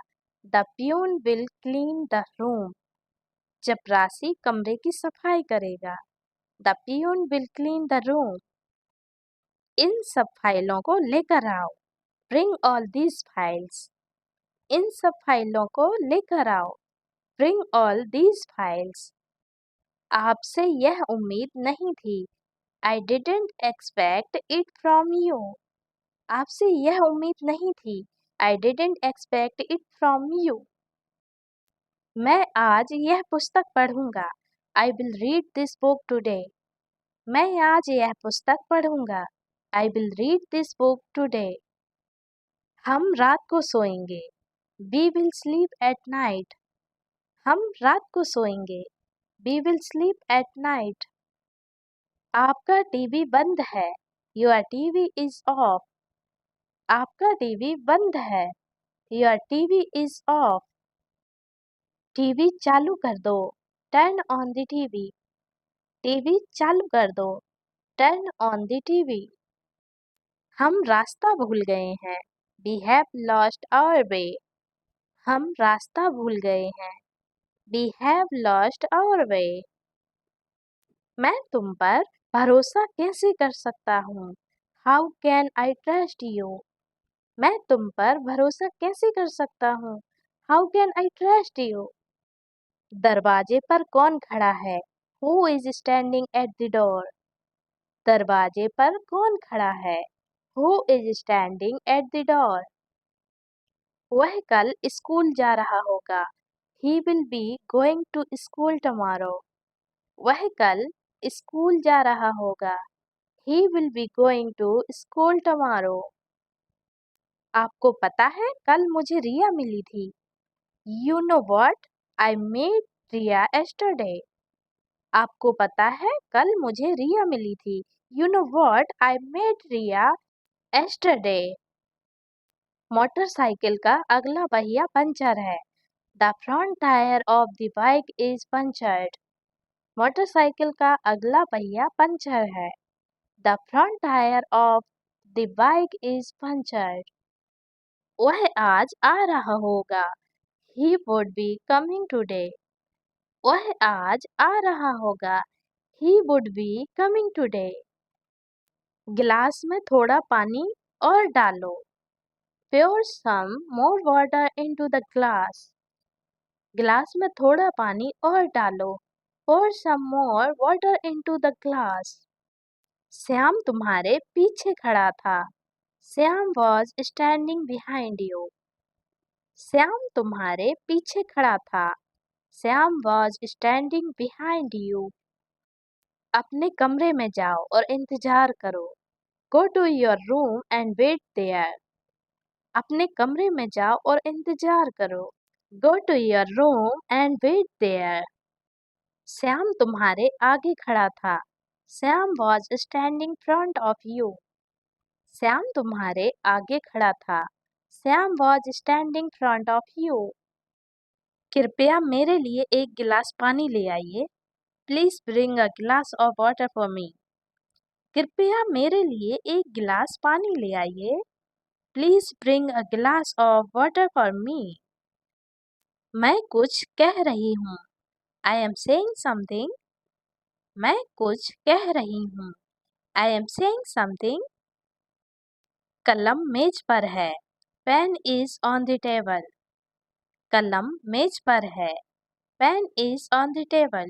[SPEAKER 1] The peon will clean the room. चपरासी कमरे की सफाई करेगा. The peon will clean the room. इन सब फाइलों को लेकर आओ. Bring all these files. इन सब फाइलों को लेकर आओ. Bring all these files. आपसे यह उम्मीद नहीं थी. I didn't expect it from you. आपसे यह उम्मीद नहीं थी. I didn't expect it from you. मैं आज यह पुस्तक पढ़ूंगा. I will read this book today. मैं आज यह पुस्तक पढ़ूंगा. I will read this book today. हम रात को सोएंगे. We will sleep at night. हम रात को सोएंगे. We will sleep at night. आपका टीवी बंद है. Your TV is off. आपका टीवी बंद है. Your TV is off. TV चालू कर दो. Turn on the TV. TV चालू कर दो. Turn on the TV. हम रास्ता भूल गए हैं. We have lost our way. हम रास्ता भूल गए हैं. We have lost our way. मैं तुम पर भरोसा कैसे कर सकता हूँ? How can I trust you? मैं तुम पर भरोसा कैसे कर सकता हूँ? How can I trust you? दरवाजे पर कौन खड़ा है? Who is standing at the door? दरवाजे पर कौन खड़ा है? Who is standing at the door? वह कल स्कूल जा रहा होगा. He will be going to school tomorrow. वह कल स्कूल जा रहा होगा. He will be going to school tomorrow. आपको पता है कल मुझे रिया मिली थी. You know what? I met Riya yesterday. आपको पता है कल मुझे रिया मिली थी. You know what? I met Riya yesterday. Motorcycle का अगला पहिया पंचर है. The front tire of the bike is punctured. Motorcycle का अगला पहिया पंचर है. The front tire of the bike is punctured. वह आज आ रहा होगा. He would be coming today. वह आज आ रहा होगा. He would be coming today. गिलास में थोड़ा पानी और डालो. Pour some more water into the glass. गिलास में थोड़ा पानी और डालो. Pour some more water into the glass. Shyam तुम्हारे पीछे खड़ा था. Shyam was standing behind you. Shyam तुम्हारे पीछे खड़ा था. Shyam was standing behind you. अपने कमरे में जाओ और इंतजार करो. Go to your room and wait there. अपने कमरे में जाओ और इंतजार करो. Go to your room and wait there. Shyam तुम्हारे आगे खड़ा था. Shyam was standing front of you. Shyam तुम्हारे आगे खड़ा था. Shyam was standing front of you. कृपया मेरे लिए एक गिलास पानी ले आइए. Please bring a glass of water for me. कृपया मेरे लिए एक गिलास पानी ले आइए. Please bring a glass of water for me. मैं कुछ कह रही हूँ. I am saying something. मैं कुछ कह रही हूँ. I am saying something. कलम मेज पर है. Pen is on the table. कलम मेज पर है. Pen is on the table.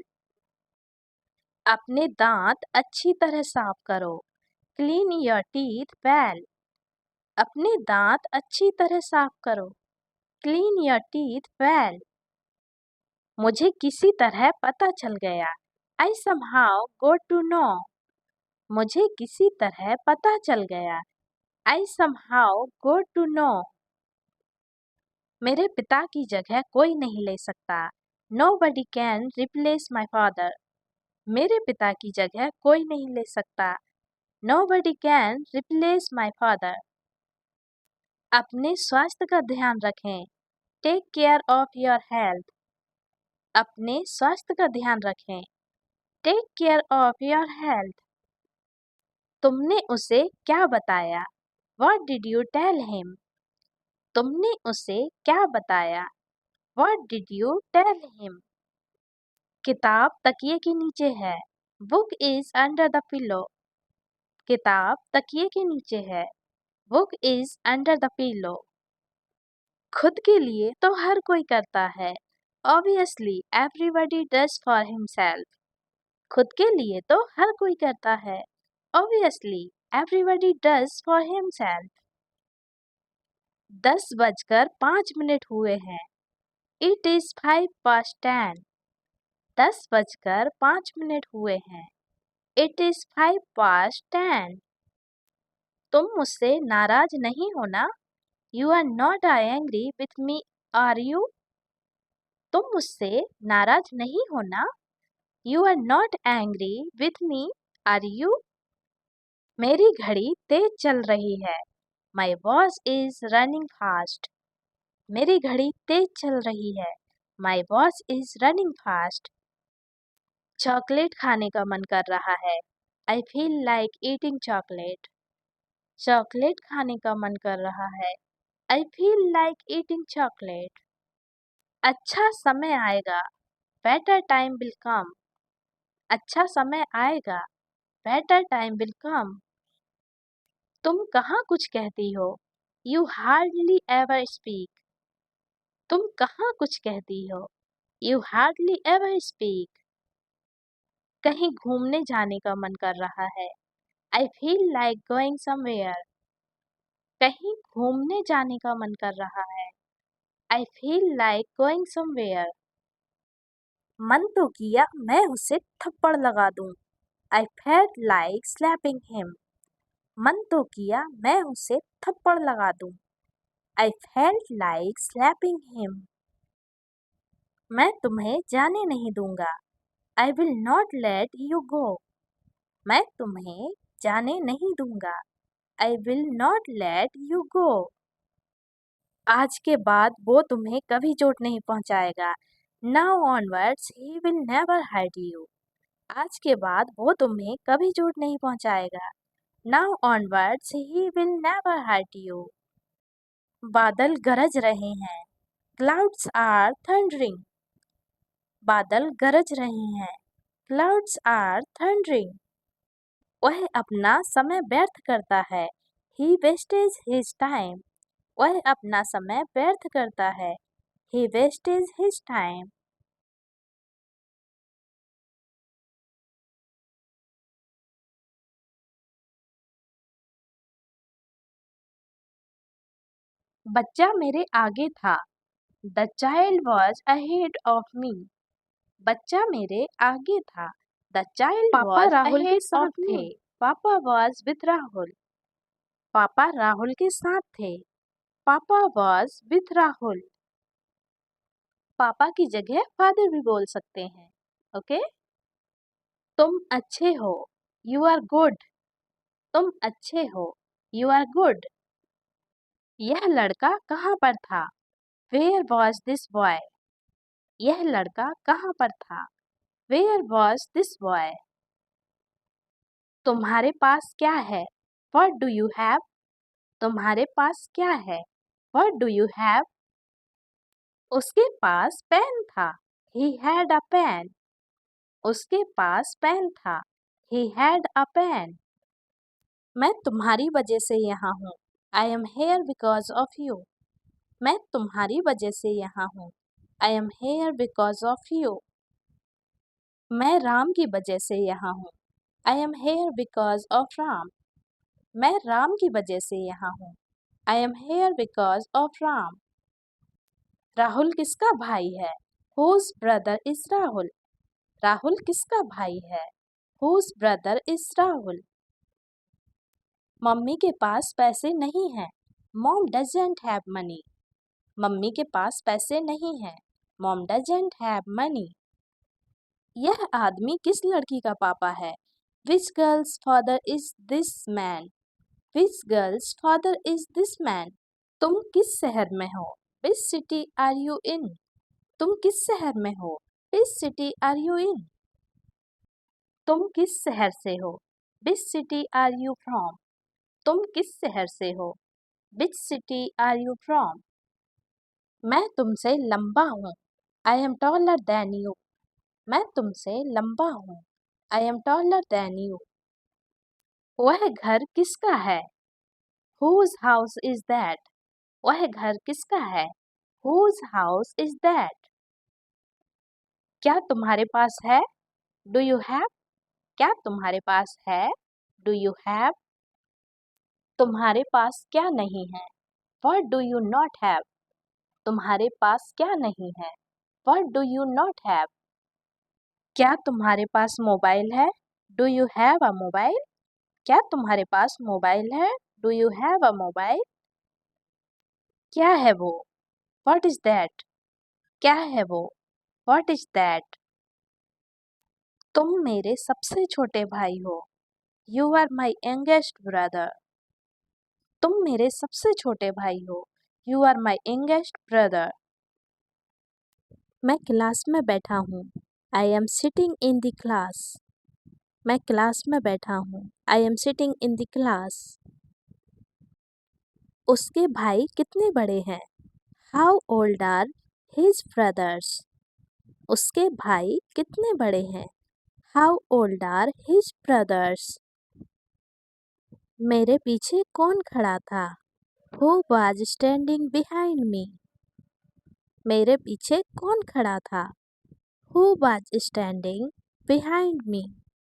[SPEAKER 1] अपने दांत अच्छी तरह साफ करो. Clean your teeth well. अपने दांत अच्छी तरह साफ करो. Clean your teeth well. मुझे किसी तरह पता चल गया. I somehow got to know. मुझे किसी तरह पता चल गया. I somehow got to know. मेरे पिता की जगह कोई नहीं ले सकता. Nobody can replace my father. मेरे पिता की जगह कोई नहीं ले सकता. Nobody can replace my father. अपने स्वास्थ्य का ध्यान रखें. Take care of your health. अपने स्वास्थ्य का ध्यान रखें. Take care of your health. तुमने उसे क्या बताया? What did you tell him? तुमने उसे क्या बताया? What did you tell him? किताब तकिए के नीचे है. Book is under the pillow. किताब तकिए के नीचे है. Book is under the pillow. खुद के लिए तो हर कोई करता है. Obviously, everybody does for himself. खुद के लिए तो हर कोई करता है. Obviously, everybody does for himself. 10:05 हुए हैं. It is 5:10. 10:05 हुए हैं. It is 5:10. तुम मुझसे नाराज नहीं हो ना? You are not angry with me, are you? तुम मुझसे नाराज नहीं हो ना? You are not angry with me, are you? मेरी घड़ी तेज चल रही है. My watch is running fast. मेरी घड़ी तेज चल रही है. My watch is running fast. Chocolate खाने का मन कर रहा है. I feel like eating chocolate. Chocolate खाने का मन कर रहा है. I feel like eating chocolate. अच्छा समय आएगा. Better time will come. अच्छा समय आएगा. Better time will come. तुम कहाँ कुछ कहती हो? You hardly ever speak. तुम कहाँ कुछ कहती हो? You hardly ever speak. कहीं घूमने जाने का मन कर रहा है. I feel like going somewhere. कहीं घूमने जाने का मन कर रहा है. I feel like going somewhere. मन तो किया मैं उसे थप्पड़ लगा दूं. I felt like slapping him. मन तो किया मैं उसे थप्पड़ लगा दूं. I felt like slapping him. मैं तुम्हें जाने नहीं दूंगा. I will not let you go. मैं तुम्हें जाने नहीं दूंगा. I will not let you go. आज के बाद वो तुम्हें कभी चोट नहीं पहुंचाएगा. Now onwards he will never hurt you. आज के बाद वो तुम्हें कभी चोट नहीं पहुंचाएगा. Now onwards he will never hurt you. बादल गरज रहे हैं. Clouds are thundering. बादल गरज रहे हैं. Clouds are thundering. वह अपना समय व्यर्थ करता है. He wastes his time. वह अपना समय व्यर्थ करता है. He wastes his time. बच्चा मेरे आगे था। The child was ahead of me. बच्चा मेरे आगे था। The child
[SPEAKER 2] पापा
[SPEAKER 1] was
[SPEAKER 2] राहुल के
[SPEAKER 1] ahead
[SPEAKER 2] साथ
[SPEAKER 1] of
[SPEAKER 2] थे।
[SPEAKER 1] me. पापा was with राहुल। पापा राहुल के साथ थे। पापा was with राहुल। पापा की जगह फादर भी बोल सकते हैं। ओके? तुम अच्छे हो। You are good. तुम अच्छे हो। You are good. यह लड़का कहाँ पर था? Where was this boy? यह लड़का कहाँ पर था? Where was this boy? तुम्हारे पास क्या है? What do you have? तुम्हारे पास क्या है? What do you have? उसके पास पेन था। He had a pen. उसके पास पेन था। He had a pen. मैं तुम्हारी वजह से यहाँ हूँ। I am here because of you. मैं तुम्हारी वजह से यहाँ हूँ। I am here because of you. मैं राम की वजह से यहाँ हूँ। I am here because of Ram. मैं राम की वजह से यहाँ हूँ। I am here because of Ram. Rahul किसका भाई है? Whose brother is Rahul? Rahul किसका भाई है? Whose brother is Rahul? Mummy के पास पैसे नहीं हैं। Mom doesn't have money. Mummy के पास पैसे नहीं हैं। Mom doesn't have money. यह आदमी किस लड़की का पापा है? Which girl's father is this man? Which girl's father is this man? तुम किस शहर में हो? Which city are you in? तुम किस शहर में हो? Which city are you in? तुम किस शहर से हो? Which city are you from? तुम किस शहर से हो? Which city are you from? मैं तुमसे लंबा हूँ। I am taller than you. मैं तुमसे लंबा हूँ। I am taller than you. वह घर किसका है? Whose house is that? वह घर किसका है? Whose house is that? क्या तुम्हारे पास है? Do you have? क्या तुम्हारे पास है? Do you have? तुम्हारे पास क्या नहीं है? What do you not have? तुम्हारे पास क्या नहीं है? What do you not have? क्या तुम्हारे पास मोबाइल है? Do you have a mobile? क्या तुम्हारे पास मोबाइल है? Do you have a mobile? क्या है वो? What is that? क्या है वो? What is that? तुम मेरे सबसे छोटे भाई हो। You are my youngest brother. तुम मेरे सबसे छोटे भाई हो। You are my youngest brother. मैं क्लास में बैठा हूँ। I am sitting in the class. मैं क्लास में बैठा हूँ। I am sitting in the class. उसके भाई कितने बड़े हैं? How old are his brothers? उसके भाई कितने बड़े हैं? How old are his brothers? मेरे पीछे कौन खड़ा था? Who was standing behind me? मेरे पीछे कौन खड़ा था? Who was standing behind me?